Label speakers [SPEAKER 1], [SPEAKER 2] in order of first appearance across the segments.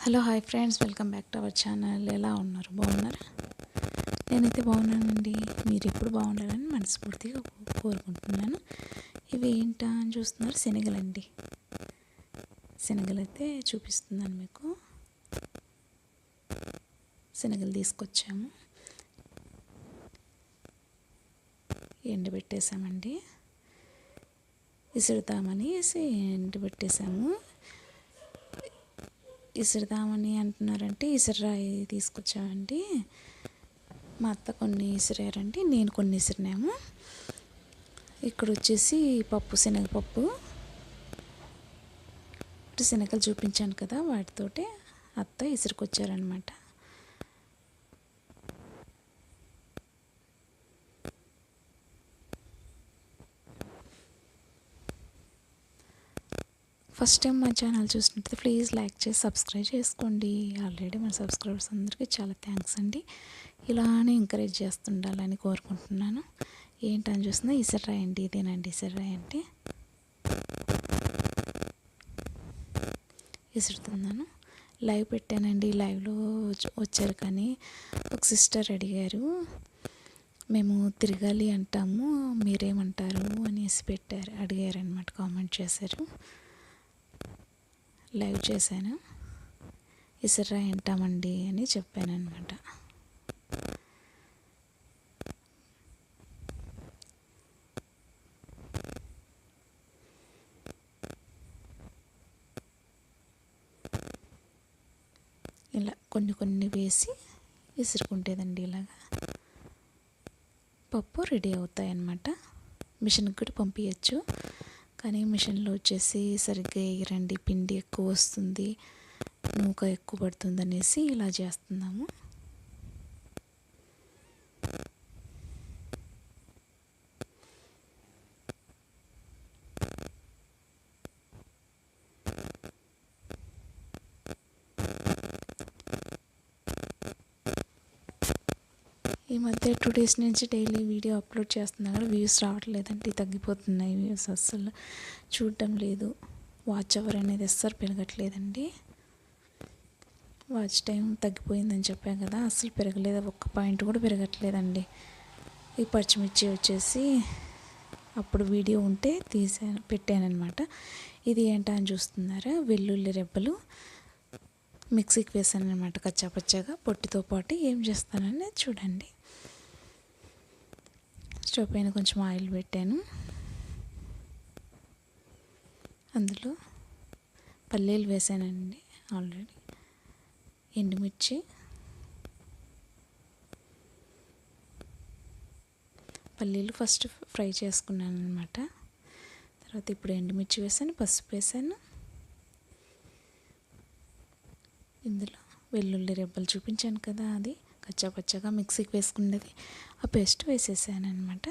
[SPEAKER 1] Hello hi friends, welcome back to our channel. ఎలా ఉన్నారు? బాగున్నారా? నేనైతే బాగున్నానండి. మీరు ఎప్పుడు బాగుండాలని మనస్ఫూర్తిగా కోరుకుంటున్నాను. ఇవి ఏంటా అని చూస్తున్నారు? శనగలండి. శనగలు అయితే చూపిస్తున్నాను మీకు. శనగలు తీసుకొచ్చాము, ఎండబెట్టేసామండి. ఇసురుతామని ఎండబెట్టేసాము. ఇసురుదామని అంటున్నారంటే ఇసురాయి తీసుకొచ్చామండి. మా అత్త కొన్ని ఇసిరారండి, నేను కొన్ని ఇసిరినాము. ఇక్కడ వచ్చేసి పప్పు, శనగపప్పు. శనగలు చూపించాను కదా, వాటితోటి అత్త ఇసురుకొచ్చారనమాట. ఫస్ట్ టైం మా ఛానల్ చూసినట్లయితే ప్లీజ్ లైక్ చేసి సబ్స్క్రైబ్ చేసుకోండి. ఆల్రెడీ మన సబ్స్క్రైబర్స్ అందరికీ చాలా థ్యాంక్స్ అండి. ఇలానే ఎంకరేజ్ చేస్తుండాలని కోరుకుంటున్నాను. ఏంటని చూస్తున్నా, ఇసర్రాయి అండి. ఇదేనండి ఇసర్రాయి అంటే. ఇసురుతున్నాను. లైవ్ పెట్టానండి. లైవ్లో వచ్చారు కానీ ఒక సిస్టర్ అడిగారు, మేము తిరగాలి అంటాము, మీరేమంటారు అనేసి అడిగారనమాట. కామెంట్ చేశారు. లైవ్ చేశాను. ఇసురాయి అంటామండి అని చెప్పాను అనమాట. ఇలా కొన్ని కొన్ని వేసి ఇసురుకుంటేదండి. ఇలాగా పప్పు రెడీ అవుతాయి అన్నమాట. మిషన్కి కూడా పంపించచ్చు, కానీ మిషన్లో వచ్చేసి సరిగ్గా వేయరండి, పిండి ఎక్కువ వస్తుంది, నూక ఎక్కువ పడుతుంది అనేసి ఇలా చేస్తున్నాము. ఈ మధ్య 2 days నుంచి డైలీ వీడియో అప్లోడ్ చేస్తున్నా కూడా వ్యూస్ రావట్లేదండి, తగ్గిపోతున్నాయి వ్యూస్. అస్సలు చూడటం లేదు. వాచ్ అవర్ అనేది అస్సలు పెరగట్లేదండి. వాచ్ టైం తగ్గిపోయిందని చెప్పాను కదా, అస్సలు పెరగలేదు. ఒక్క పాయింట్ కూడా పెరగట్లేదండి. ఈ పచ్చిమిర్చి వచ్చేసి అప్పుడు వీడియో ఉంటే పెట్టానమాట. ఇది ఏంటా అని చూస్తున్నారా? వెల్లుల్లి రెబ్బలు మిక్సీకి వేసాను అనమాట, కచ్చాపచ్చాగా. పొట్టుతో పాటు ఏం చేస్తానని చూడండి. స్టవ్ పైన కొంచెం ఆయిల్ పెట్టాను. అందులో పల్లీలు వేసానండి ఆల్రెడీ. ఎండుమిర్చి, పల్లీలు ఫస్ట్ ఫ్రై చేసుకున్నాను అనమాట. తర్వాత ఇప్పుడు ఎండుమిర్చి వేసాను, పసుపు వేసాను. ఇందులో వెల్లుల్లి రెబ్బలు చూపించాను కదా, అది కచ్చాపచ్చాగా మిక్సీకి వేసుకున్నది, ఆ పేస్ట్ వేసేసాను అనమాట.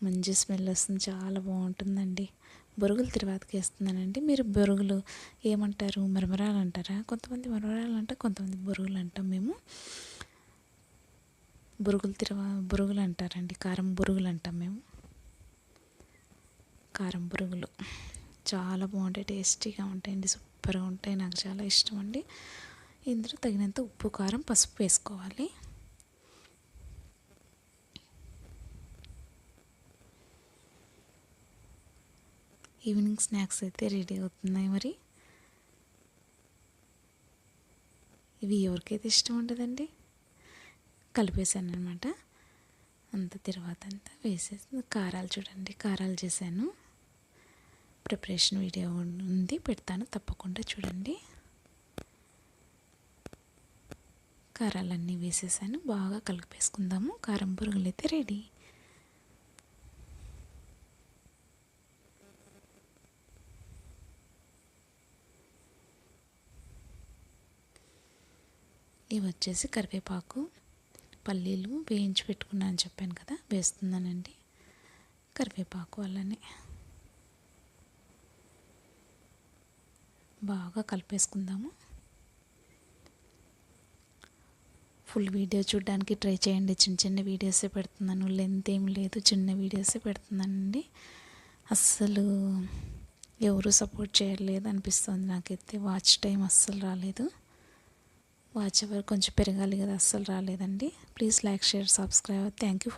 [SPEAKER 1] మంచి స్మెల్ వస్తుంది, చాలా బాగుంటుందండి. బొరుగులు తర్వాతకి వేస్తున్నానండి. మీరు బొరుగులు ఏమంటారు? మరమరాలు అంటారా? కొంతమంది మరమరాలు అంటారు, కొంతమంది బొరుగులు అంటాం మేము. బొరుగులు అంటారండి. కారం బొరుగులు అంటాం మేము. కారం బొరుగులు చాలా బాగుంటాయి, టేస్టీగా ఉంటాయండి, సూపర్గా ఉంటాయి. నాకు చాలా ఇష్టం అండి. ఇందులో తగినంత ఉప్పు, కారం, పసుపు వేసుకోవాలి. ఈవినింగ్ స్నాక్స్ అయితే రెడీ అవుతున్నాయి. మరి ఇవి ఎవరికైతే ఇష్టం ఉండదండి. కలిపేసాను అనమాట. తర్వాత అంతా వేసేసి కారాలు చూడండి, కారాలు చేశాను. ప్రిపరేషన్ వీడియో ఉంది, పెడతాను, తప్పకుండా చూడండి. కారాలన్నీ వేసేసాను, బాగా కలిపేసుకుందాము. కారం బొరుగులు అయితే రెడీ. ఇవి వచ్చేసి కరివేపాకు, పల్లీలు వేయించి పెట్టుకున్నాను చెప్పాను కదా, వేస్తున్నానండి. కరివేపాకు అలానే బాగా కలిపేసుకుందాము. ఫుల్ వీడియో చూడడానికి ట్రై చేయండి. చిన్న చిన్న వీడియోసే పెడుతున్నాను, లెంత్ ఏం లేదు, చిన్న వీడియోసే పెడుతున్నానండి. అస్సలు ఎవరు సపోర్ట్ చేయలేదు అనిపిస్తుంది నాకైతే. వాచ్ టైం అస్సలు రాలేదు. వాచ్ అవర్ కొంచెం పెరగాలి కదా, అస్సలు రాలేదండి. Please like, share, subscribe. Thank you for